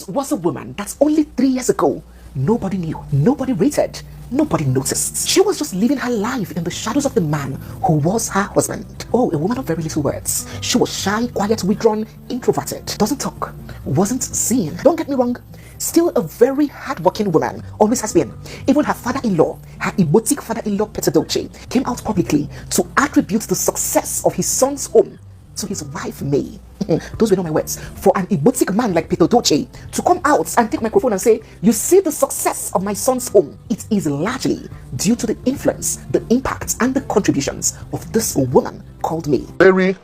was a woman that only 3 years ago nobody knew, nobody rated, nobody noticed. She was just living her life in the shadows of the man who was her husband. Oh, a woman of very little words. She was shy, quiet, withdrawn, introverted, doesn't talk, wasn't seen. Don't get me wrong, still a very hardworking woman, always has been. Even her father-in-law, her emotic father-in-law Peter Edochie, came out publicly to attribute the success of his son's home to his wife May. Those were not my words. For an emotic man like Peter Edochie to come out and take microphone and say, you see the success of my son's home, it is largely due to the influence, the impact, and the contributions of this woman called May. Mary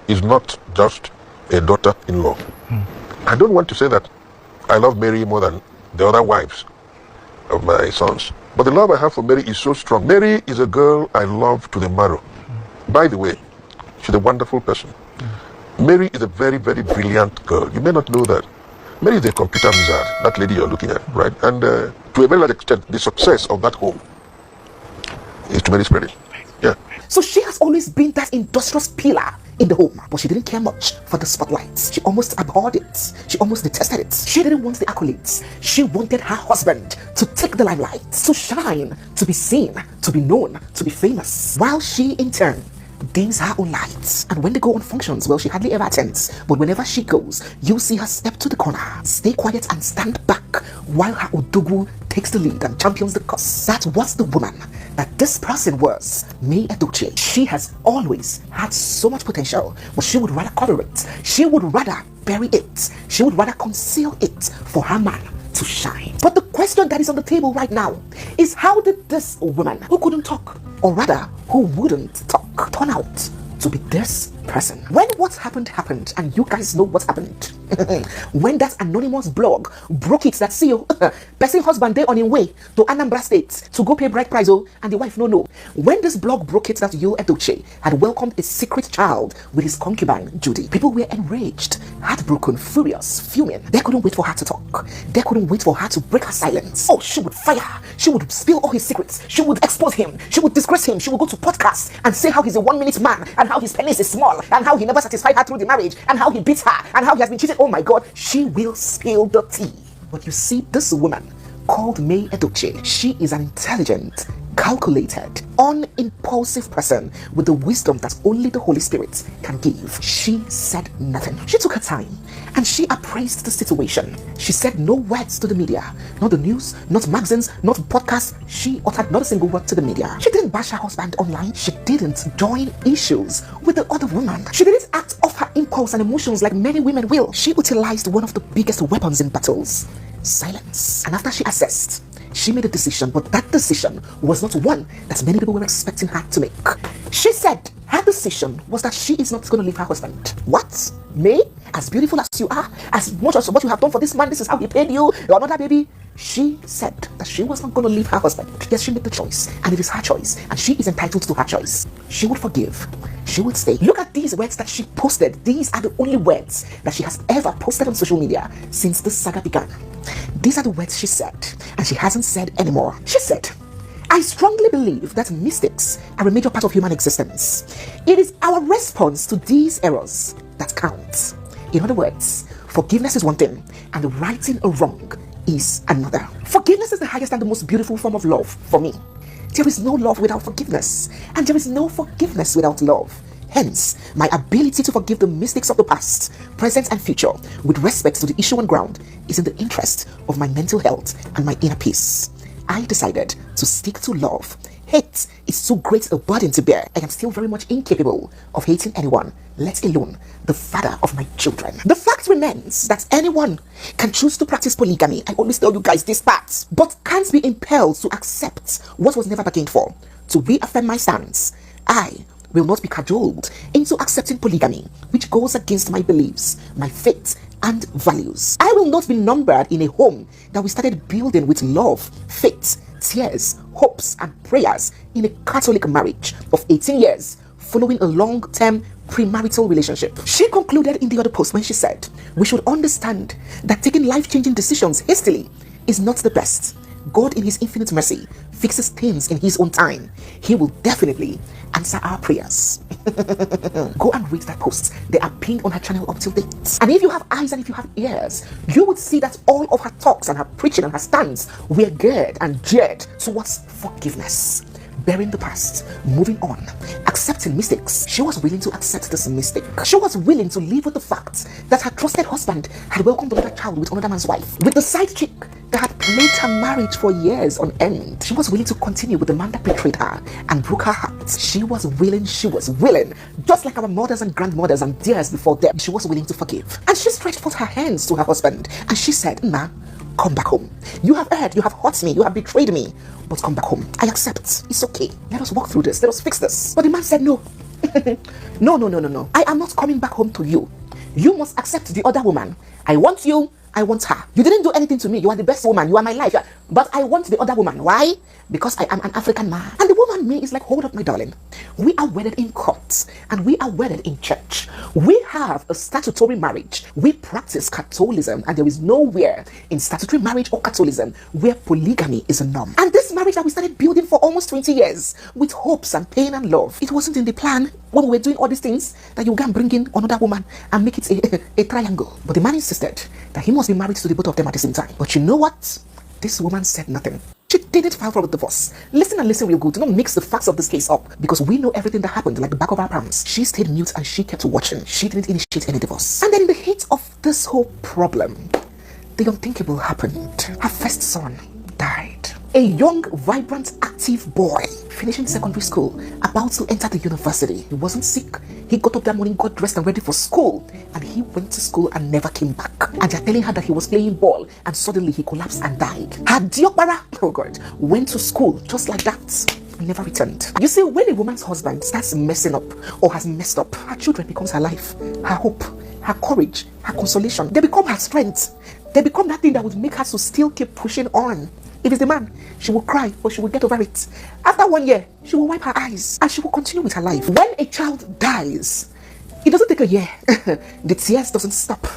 is not just a daughter-in-law. I don't want to say that I love Mary more than the other wives of my sons, but the love I have for Mary is so strong. Mary is a girl I love to the marrow. By the way, she's a wonderful person. Mary is a very, very brilliant girl. You may not know that. Mary is a computer wizard, that lady you're looking at, right? And to a very large extent, the success of that home is to Mary's credit. Yeah. So she has always been that industrious pillar in the home, but she didn't care much for the spotlight. She almost abhorred it. She almost detested it. She didn't want the accolades. She wanted her husband to take the limelight, to shine, to be seen, to be known, to be famous, while she in turn dims her own lights. And when they go on functions, well, she hardly ever attends, but whenever she goes, you see her step to the corner, stay quiet and stand back while her Odogu takes the lead and champions the cause. That was the woman that this person was, May Edochie. She has always had so much potential, but she would rather cover it. She would rather bury it. She would rather conceal it for her man to shine. But the question that is on the table right now is, how did this woman who couldn't talk, or rather who wouldn't talk, turn out to be this person? When what happened, and you guys know what happened. When that anonymous blog broke it that, see you, person husband they on his way to Anambra State to go pay bride price, and the wife no. When this blog broke it that Yul and May had welcomed a secret child with his concubine Judy, people were enraged, heartbroken, furious, fuming. They couldn't wait for her to talk. They couldn't wait for her to break her silence. Oh, she would fire. She would spill all his secrets. She would expose him. She would disgrace him. She would go to podcasts and say how he's a 1-minute man, and how his penis is small, and how he never satisfied her through the marriage, and how he beats her, and how he has been cheated. Oh my God, she will spill the tea. But you see, this woman called May Edochie, she is an intelligent, calculated, unimpulsive person with the wisdom that only the Holy Spirit can give. She said nothing. She took her time and she appraised the situation. She said no words to the media, not the news, not magazines, not podcasts. She uttered not a single word to the media. She didn't bash her husband online. She didn't join issues with the other woman. She didn't act off her impulse and emotions like many women will. She utilized one of the biggest weapons in battles: silence. And after she assessed, she made a decision, but that decision was not one that many people were expecting her to make. She said her decision was that she is not going to leave her husband. What? May, as beautiful as you are, as much as what you have done for this man, this is how he paid you, you're not a baby. She said that she was not going to leave her husband. Yes, she made the choice, and it is her choice, and she is entitled to her choice. She would forgive. She would stay. Look at these words that she posted. These are the only words that she has ever posted on social media since this saga began. These are the words she said, and she hasn't said anymore. She said, I strongly believe that mistakes are a major part of human existence. It is our response to these errors that counts. In other words, forgiveness is one thing, and righting a wrong is another. Forgiveness is the highest and the most beautiful form of love for me. There is no love without forgiveness, and there is no forgiveness without love. Hence, my ability to forgive the mistakes of the past, present, and future with respect to the issue on ground is in the interest of my mental health and my inner peace. I decided to stick to love. Hate is too great a burden to bear. I am still very much incapable of hating anyone, let alone the father of my children. The fact remains that anyone can choose to practice polygamy. I always tell you guys this part, but can't be impelled to accept what was never bargained for. To reaffirm my stance, I will not be cajoled into accepting polygamy, which goes against my beliefs, my faith, and values. I will not be numbered in a home that we started building with love, faith, tears, hopes, and prayers in a Catholic marriage of 18 years following a long-term premarital relationship. She concluded in the other post when she said, we should understand that taking life-changing decisions hastily is not the best. God in his infinite mercy fixes things in his own time. He will definitely answer our prayers. Go and read that post. They are pinned on her channel up till date. And if you have eyes and if you have ears, you would see that all of her talks and her preaching and her stands were geared and geared towards forgiveness, bearing the past, moving on, accepting mistakes. She was willing to accept this mistake. She was willing to live with the fact that her trusted husband had welcomed another child with another man's wife, with the side chick that had played her marriage for years on end. She was willing to continue with the man that betrayed her and broke her heart. She was willing, just like our mothers and grandmothers and dears before them, she was willing to forgive. And she stretched forth her hands to her husband and she said, "Ma, come back home. You have erred, you have hurt me, you have betrayed me, but come back home. I accept. It's okay. Let us walk through this. Let us fix this." But the man said, "No. No. I am not coming back home to you. You must accept the other woman. I want you. I want her. You didn't do anything to me. You are the best woman. You are my life. But I want the other woman. Why? Because I am an African man." And the woman, me, is like, "Hold up, my darling. We are wedded in court and we are wedded in church. We have a statutory marriage. We practice Catholicism, and there is nowhere in statutory marriage or Catholicism where polygamy is a norm. And this marriage that we started building for almost 20 years with hopes and pain and love, it wasn't in the plan when we were doing all these things that you can bring in another woman and make it a triangle." But the man insisted that he must be married to the both of them at the same time. But you know what? This woman said nothing. She didn't file for a divorce. Listen real good. Do not mix the facts of this case up, because we know everything that happened like the back of our palms. She stayed mute and she kept watching. She didn't initiate any divorce. And then in the heat of this whole problem, the unthinkable happened. Her first son died. A young, vibrant, active boy finishing secondary school, about to enter the university. He wasn't sick. He got up that morning, got dressed and ready for school, and he went to school and never came back. And they're telling her that he was playing ball and suddenly he collapsed and died. Her diokbara, oh God, went to school just like that. Never returned. You see, when a woman's husband starts messing up or has messed up, her children becomes her life, her hope, her courage, her consolation. They become her strength. They become that thing that would make her to still keep pushing on. If it's the man, she will cry, but she will get over it. After 1 year, she will wipe her eyes and she will continue with her life. When a child dies, it doesn't take a year. The tears doesn't stop.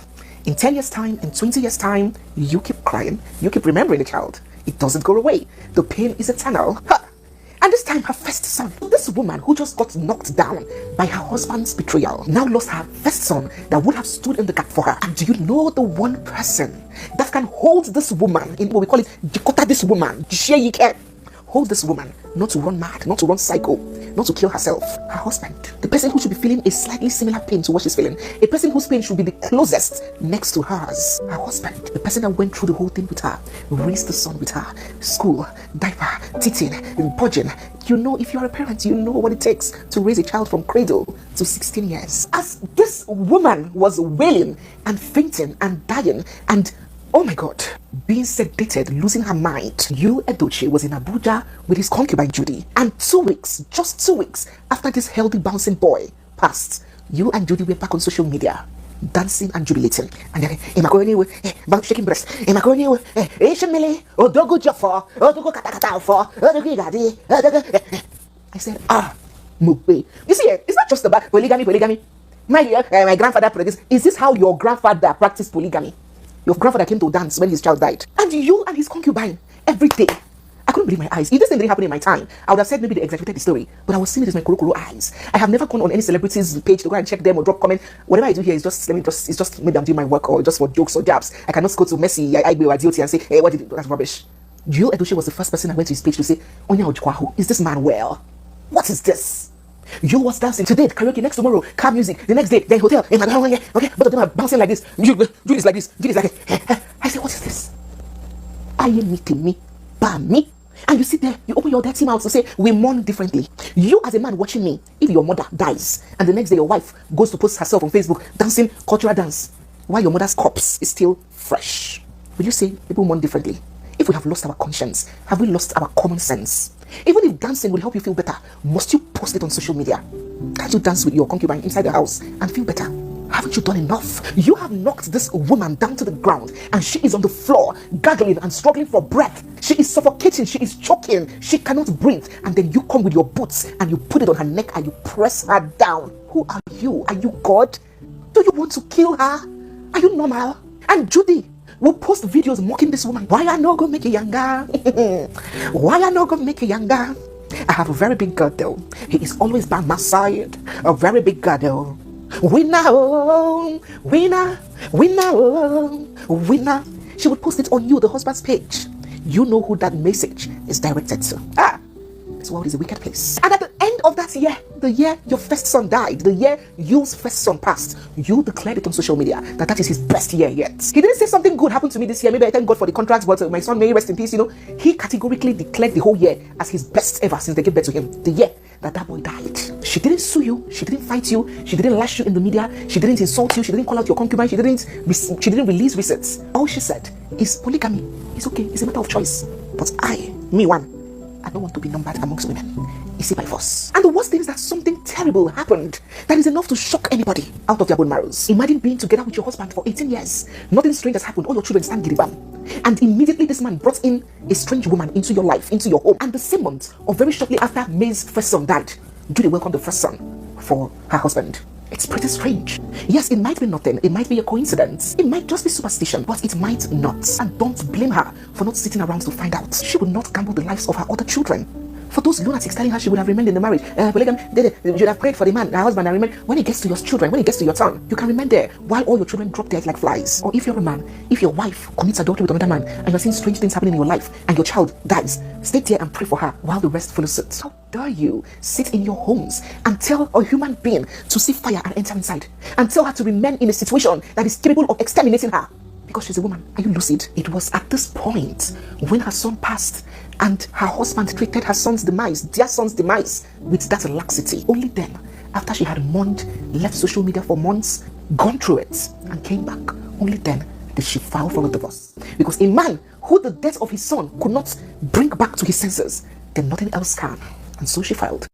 In 10 years' time, in 20 years' time, you keep crying, you keep remembering the child. It doesn't go away. The pain is eternal. And this time, her first son, this woman who just got knocked down by her husband's betrayal, now lost her first son that would have stood in the gap for her. And do you know the one person that can hold this woman, in what we call it, jikota this woman, hold this woman, not to run mad, not to run psycho, not to kill herself? Her husband. The person who should be feeling a slightly similar pain to what she's feeling. A person whose pain should be the closest next to hers. Her husband. The person that went through the whole thing with her, raised the son with her, school, diaper, teething, purging. You know, if you're a parent, you know what it takes to raise a child from cradle to 16 years. As this woman was wailing and fainting and dying and, oh my God, being sedated, losing her mind, Yul and Edochie was in Abuja with his concubine Judy. And 2 weeks, just 2 weeks after this healthy bouncing boy passed, Yul and Judy were back on social media, dancing and jubilating. And then, about shaking breast, I said, Mugbe. You see, it's not just about polygamy. My grandfather practiced. Is this how your grandfather practiced polygamy? Your grandfather came to dance when his child died. And you and his concubine, every day. I couldn't believe my eyes. If this thing didn't happen in my time, I would have said maybe they exaggerated the story. But I was seeing it with my kuro eyes. I have never gone on any celebrity's page to go and check them or drop comment. Whatever I do here is just, it's just maybe I'm doing my work or just for jokes or jabs. I cannot go to Messi, Igbe or Adioti and say, hey, what did you do? That's rubbish. Yul Edochie was the first person I went to his page to say, Onya Ojukwahu, is this man well? What is this? Yul was dancing today, karaoke, next tomorrow, car music, the next day, then hotel, okay, both of them are bouncing like this, Jude is like this, Jude is like this. I said, what is this? Are you meeting me? By me? And you sit there, you open your dirty mouth to say, we mourn differently. You as a man watching me, if your mother dies, and the next day your wife goes to post herself on Facebook, dancing cultural dance, while your mother's corpse is still fresh, will you say people mourn differently? If we have lost our conscience, have we lost our common sense? Even if dancing will help you feel better, must you post it on social media? Can't you dance with your concubine inside the house and feel better? Haven't you done enough? You have knocked this woman down to the ground and she is on the floor, gaggling and struggling for breath. She is suffocating, she is choking, she cannot breathe. And then you come with your boots and you put it on her neck and you press her down. Who are you? Are you God? Do you want to kill her? Are you normal? And Judy, will post videos mocking this woman. Why I not gonna make you younger? Why I not gonna make you younger? I have a very big God though. He is always by my side. A very big God though. Winner, winner, winner, winner. She would post it on you, the husband's page. You know who that message is directed to. This world is a wicked place. And at the end of that year, the year your first son died, the year Yul's first son passed, you declared it on social media that is his best year yet. He didn't say something good happened to me this year. Maybe I thank God for the contracts, but my son may rest in peace. He categorically declared the whole year as his best ever since they gave birth to him. The year that boy died. She didn't sue you. She didn't fight you. She didn't lash you in the media. She didn't insult you. She didn't call out your concubine. She didn't release receipts. All she said is polygamy. It's okay. It's a matter of choice. But I don't want to be numbered amongst women. Is it by force? And the worst thing is that something terrible happened that is enough to shock anybody out of their bone marrows. Imagine being together with your husband for 18 years. Nothing strange has happened. All your children stand giribam. And immediately this man brought in a strange woman into your life, into your home. And the same month, or very shortly after May's first son died, do they welcome the first son for her husband? It's pretty strange. Yes, it might be nothing. It might be a coincidence. It might just be superstition, but it might not. And don't blame her for not sitting around to find out. She would not gamble the lives of her other children. For those lunatics telling her she would have remained in the marriage, you should have prayed for the man, her husband, and remain. When it gets to your children, when it gets to your turn, you can remain there while all your children drop dead like flies. Or if you're a man, if your wife commits adultery with another man and you're seeing strange things happening in your life and your child dies, stay there and pray for her while the rest follow suit. How dare you sit in your homes and tell a human being to see fire and enter inside, and tell her to remain in a situation that is capable of exterminating her because she's a woman? Are you lucid? It was at this point when her son passed and her husband treated her son's demise, their son's demise, with that laxity. Only then, after she had mourned, left social media for months, gone through it, and came back, only then did she file for a divorce. Because a man who the death of his son could not bring back to his senses, then nothing else can. And so she filed.